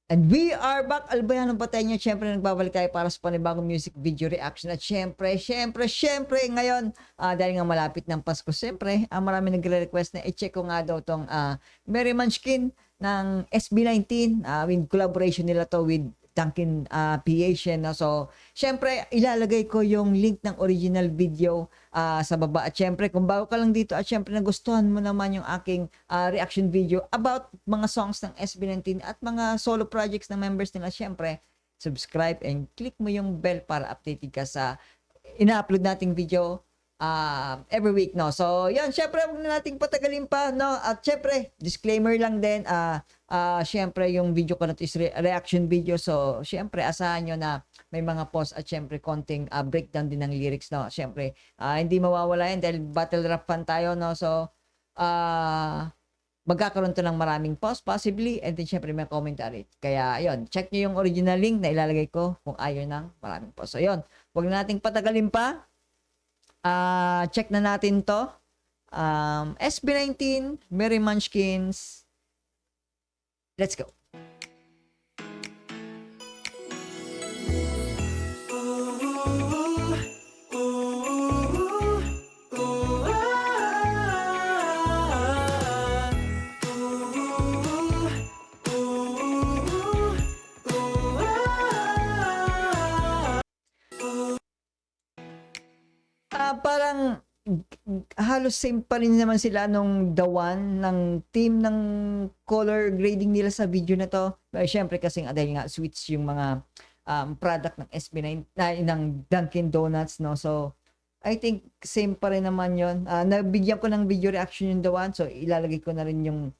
And we are back, Albayano Bateño. Siyempre, nagbabalik tayo para sa panibagong music video reaction. At siyempre, ngayon, dahil nga malapit ng Pasko, siyempre, marami nagre-request na i-check ko nga daw tong Merry Munchkin ng SB19. With collaboration nila to with Dunkin PH. No? So, siyempre, ilalagay ko yung link ng original video sa baba. At syempre, kung bago ka lang dito at syempre nagustuhan mo naman yung aking reaction video about mga songs ng SB19 at mga solo projects ng members nila, syempre, subscribe and click mo yung bell para updated ka sa ina-upload nating video every week, no? So, yan, syempre, huwag na nating patagalin pa, no? At syempre, disclaimer lang din, syempre, yung video ko na is reaction video. So, syempre, asahan nyo na may mga pause at syempre, konting breakdown din ng lyrics, no? Syempre, hindi mawawala yan dahil battle rap fan tayo, no? So, magkakaroon to ng maraming pause, possibly, and then syempre, may commentary. Kaya, ayun, check nyo yung original link na ilalagay ko kung ayaw ng maraming pause. So, ayun, huwag na nating patagalin pa. Check na natin to. SB19, Merry Munchkins. Let's go. Parang halos same pa rin naman sila nung The One ng team ng color grading nila sa video na to. Siyempre kasi dahil nga switch yung mga product ng SB9 ng Dunkin Donuts, no? So I think same pa rin naman yon. Nabigyan ko ng video reaction yung The One, so ilalagay ko na rin yung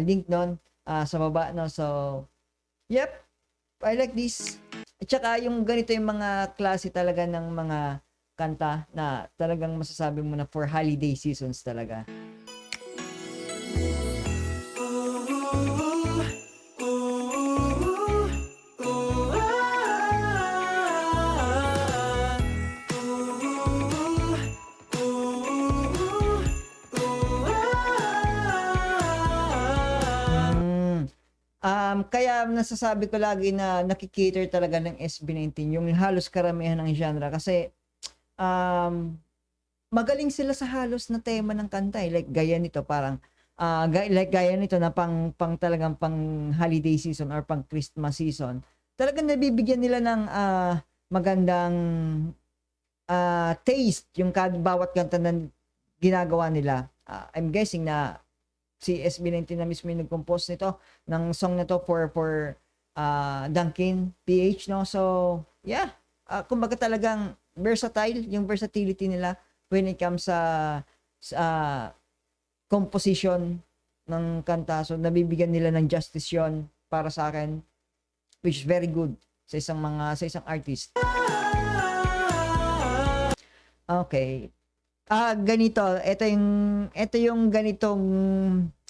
link nun sa baba, no? So yep, I like this. At saka yung ganito yung mga klase talaga ng mga kanta na talagang masasabi mo na for holiday seasons talaga. Kaya nasasabi ko lagi na nakikater talaga ng SB19 yung halos karamihan ng genre kasi magaling sila sa halos na tema ng kanta like gaya nito parang gaya nito na pang talagang pang holiday season or pang Christmas season, talagang nabibigyan nila ng magandang taste yung bawat kanta na ginagawa nila. I'm guessing na si SB19 na mismo yung nag-compose nito ng song na to for Dunkin PH, no? So yeah, kumbaga talagang versatile, yung versatility nila when it comes sa composition ng kanta. So, nabibigyan nila ng justice yon para sa akin, which is very good sa isang artist. Okay. Ganito. Ito yung ganitong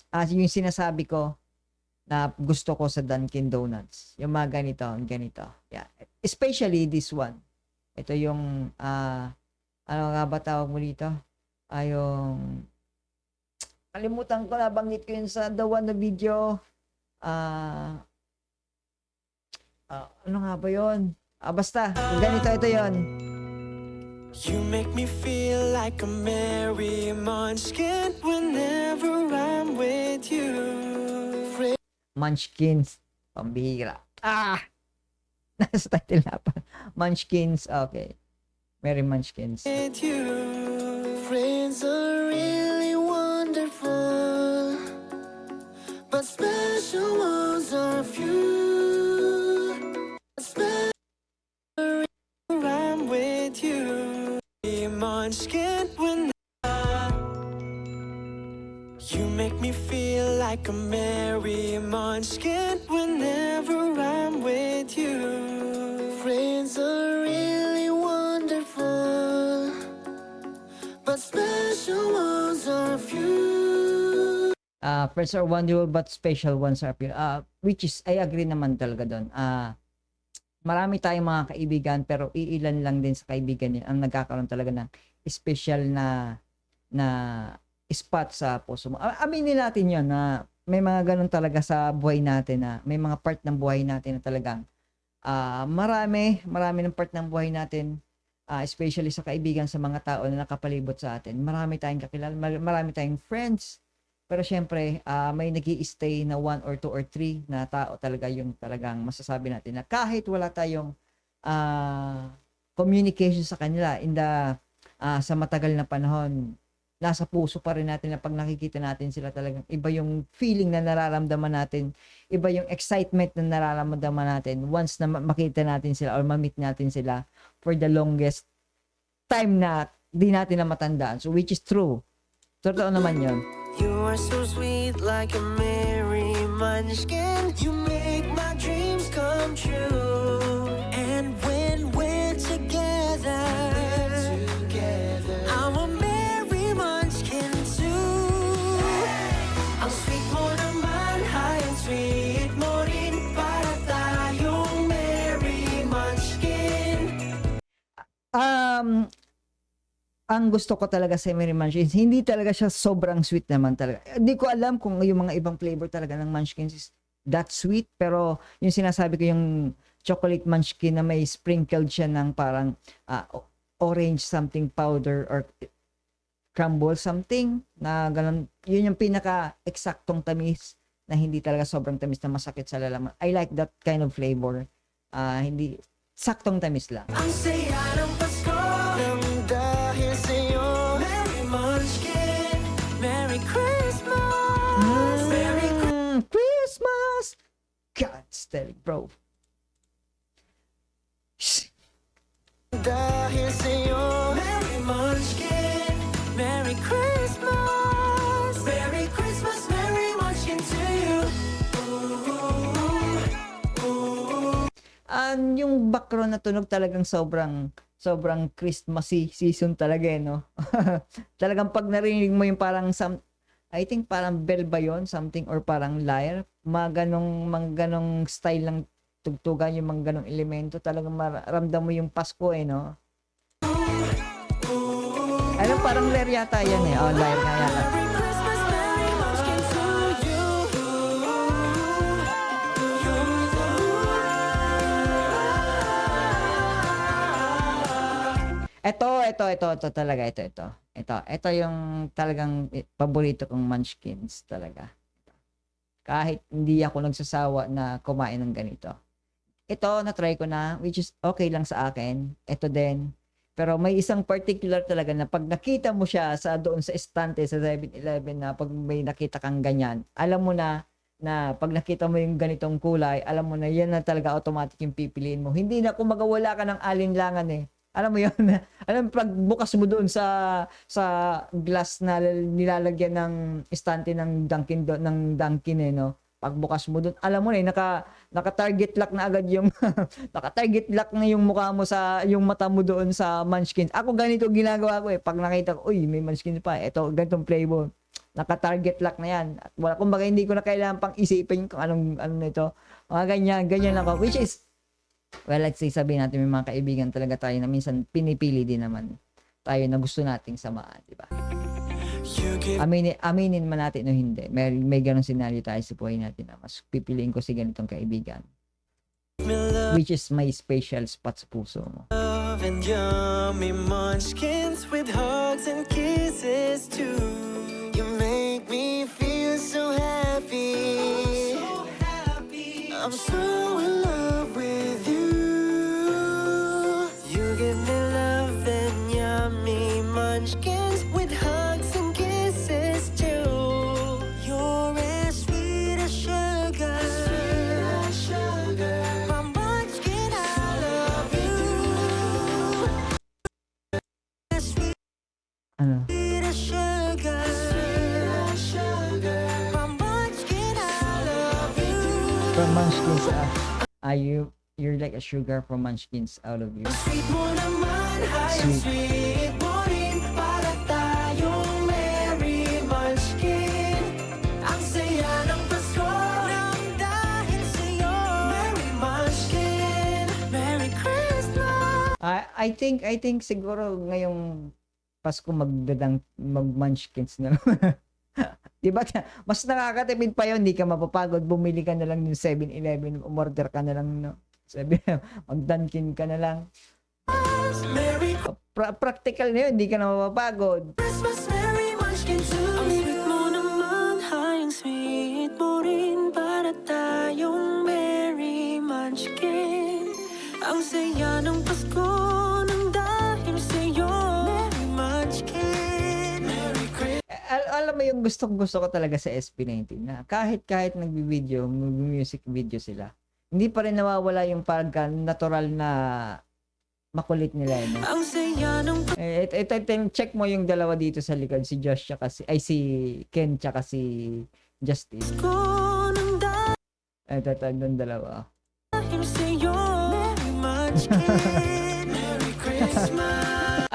yung sinasabi ko na gusto ko sa Dunkin Donuts. Yung mga ganito. Yeah. Especially this one. Ito yung, ano nga ba tawag mo dito? Yung, kalimutan ko, nabanggit ko yun sa The One na video. Ano nga ba yun? Basta, ganito, ito yun. You make me feel like a merry munchkin whenever I'm with you. Munchkins. Pambihira. Nasa title na pa. Munchkins. Okay. Merry Munchkins. With you. Friends are really wonderful, but special ones are few. Special I'm with you. Munchkin when you make me feel like a merry munchkin whenever I'm with you. Friends are really wonderful, but special ones are few. Friends are wonderful but special ones are few. Which is, I agree naman talaga doon. Marami tayong mga kaibigan pero iilan lang din sa kaibigan niya ang nagkakaroon talaga ng special na spot sa puso mo. Aminin natin 'yon na may mga ganun talaga sa buhay natin na may mga part ng buhay natin na talagang marami ng part ng buhay natin, especially sa kaibigan, sa mga tao na nakapalibot sa atin. Marami tayong kakilala, marami tayong friends. Pero syempre, may nag-i-stay na 1 or 2 or 3 na tao talaga yung talagang masasabi natin na kahit wala tayong communication sa kanila sa matagal na panahon, nasa puso pa rin natin na pag nakikita natin sila, talagang iba yung feeling na nararamdaman natin, iba yung excitement na nararamdaman natin once na makita natin sila or ma-meet natin sila for the longest time na di natin na matandaan. So which is true. Totoo naman yun. You are so sweet like a merry munchkin. You make my dreams come true. And when we're together, I'm a merry munchkin too. Ang sweet mo naman, high and sweet mo rin, para tayong merry munchkin. Ang gusto ko talaga sa Merry Munchkins, hindi talaga siya sobrang sweet naman talaga. Hindi ko alam kung yung mga ibang flavor talaga ng Munchkins is that sweet, pero yung sinasabi ko, yung chocolate Munchkin na may sprinkled siya ng parang orange something powder or crumble something na ganun, yun yung pinaka-eksaktong tamis na hindi talaga sobrang tamis na masakit sa lalaman. I like that kind of flavor. Hindi, saktong tamis lang. Ang saya ng Pasko nang dahil sa'yo, Merry Munchkin, Merry Christmas, Merry Christmas! God, steady, bro. Dahil sa'yo, Merry Munchkin, Merry Christmas, Merry Christmas, Merry Munchkin to you. Yung background na tunog talagang sobrang Christmassy season talaga no. Talagang pag narinig mo yung parang I think parang bell ba yun? Something or parang lyre. Mga ganong style lang tugtugan, yung mga ganong elemento. Talagang maramdam mo yung Pasko no. Alam, parang lyre yata yan lyre nga yata. Merry Christmas, Merry Munchkin to you. Ito talaga, ito yung talagang paborito kong Munchkins talaga. Kahit hindi ako nagsasawa na kumain ng ganito. Ito, na-try ko na, which is okay lang sa akin. Ito din. Pero may isang particular talaga na pag nakita mo siya doon sa estante sa 7-Eleven, na pag may nakita kang ganyan, alam mo na pag nakita mo yung ganitong kulay, alam mo na yan na talaga automatic yung pipiliin mo. Hindi na kung magawala ka ng alinlangan Alam mo yun? Alam, pag bukas mo doon sa glass na nilalagyan ng estante ng Dunkin no? Pag bukas mo doon, alam mo na naka-target lock na agad yung naka-target lock na yung mukha mo yung mata mo doon sa Munchkins. Ako ganito ginagawa ko Pag nakita ko, uy, may Munchkins pa. Ito, ganitong flavor. Naka-target lock na yan. At wala, kumbaga hindi ko na kailangan pang isipin kung anong nito. Mga ganyan lang ako. Which is, well, let's say, sabihin natin, may mga kaibigan talaga tayo na minsan pinipili din naman tayo na gusto nating samaan, di ba? Aminin man natin o hindi. May ganong scenario tayo sa buhay natin na mas pipiliin ko si ganitong kaibigan. Which is my special spot sa puso mo. Love and yummy Munchkins with hugs and kisses too. You make me feel so happy. I'm so in love with you. You give me love and yummy Munchkins with hugs and kisses too. You're as sweet as sugar. My Munchkin, I love you. As sweet Ano? as sugar. My Munchkin, I love you. From Munchkins, you're like a sugar from Munchkins out of you. Sweet mo naman, high and sweet mo rin, para tayong Merry Munchkin. Ang saya ng Pasko nang dahil sa'yo, Merry Munchkin, Merry Christmas. I think siguro ngayong Pasko mag-Munchkins na. Di ba? Mas nakakatipid pa yun, hindi ka mapapagod. Bumili ka na lang ng 7-Eleven, umorder ka na lang, no? Mag-Dunkin ka na lang. Merry Practical na yun, hindi ka na mapapagod. Christmas, Merry Munchkin to you. Ang sweet mo naman, hayang sweet mo rin para tayong Merry Munchkin. Ang saya ng Pasko nang dahil sa'yo, Merry Munchkin. Merry Christmas. Alam mo yung gusto ko talaga sa SB19 na kahit nagbi-video, music video sila, hindi pa rin nawawala yung pagka natural na makulit nila yun. Ang saya ng Check mo yung dalawa dito sa likod, si Josh tsaka si Ken tsaka si Justin. Pasko nang Ito yung dalawa. dahil sa'yo, Merry Munchkin. Merry Christmas.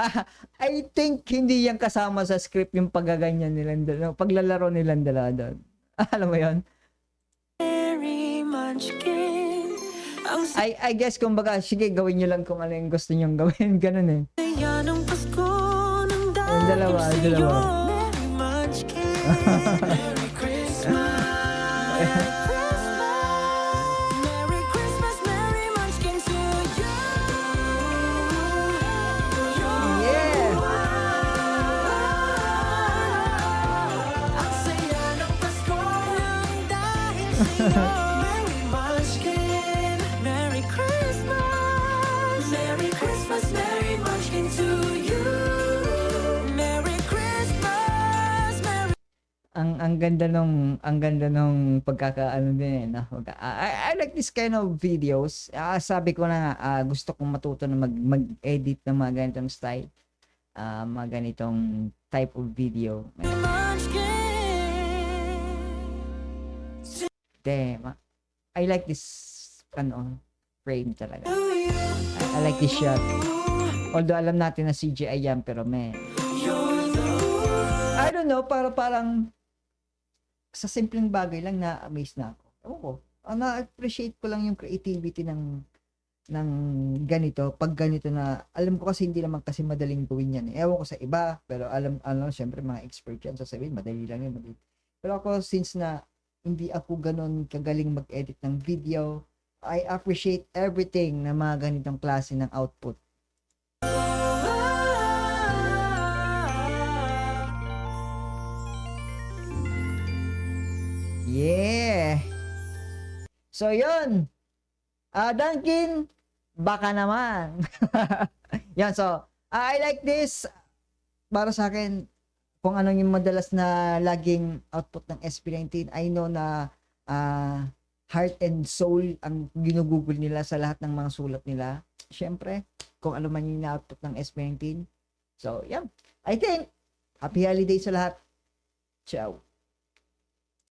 I think hindi yan kasama sa script yung paggaganyan nilang dalawa, paglalaro nilang dalawa doon. Alam mo yon? Merry Munchkin. Ang I guess kumbaga, sige gawin nyo lang kung ano yung gusto nyong gawin. Ganun eh. saya ng Pasko nang dahil dalawa, sa'yo, dalawa. Merry Munchkin. Merry Christmas. Merry Christmas. Merry Christmas, Merry Munchkin to you. Yeah! Ang saya ng Pasko nang dahil sa'yo, Merry Munchkin. Merry Christmas. Merry Christmas, Merry Munchkin to you. Merry Christmas, Merry Ang ganda nung pagkakaano din eh, no? I like this kind of videos. Sabi ko na nga, gusto kong matuto na mag-edit ng mga ganitong style. Mga ganitong type of video. Munchkin. Damn. I like this frame talaga. To you. I like this shot. Although alam natin na CGI yan, pero You're the I don't know, parang sa simpleng bagay lang na-amaze na ako. Ewan ko. Na-appreciate ko lang yung creativity ng ganito. Pag ganito na, alam ko kasi hindi naman kasi madaling gawin yan. Ewan ko sa iba, pero syempre mga expert yan. Sasabihin, madali lang yun. Madali. Pero ako, since na hindi ako ganun kagaling mag-edit ng video, I appreciate everything na mga ganitong klase ng output. Yeah! So, yun. Dunkin, baka naman. Yan, so, I like this. Para sa akin, kung ano yung madalas na laging output ng SB19, I know na heart and soul ang ginugugol nila sa lahat ng mga sulat nila. Siyempre, kung ano man yung output ng SB19. So, yeah. I think, happy holidays sa lahat. Ciao.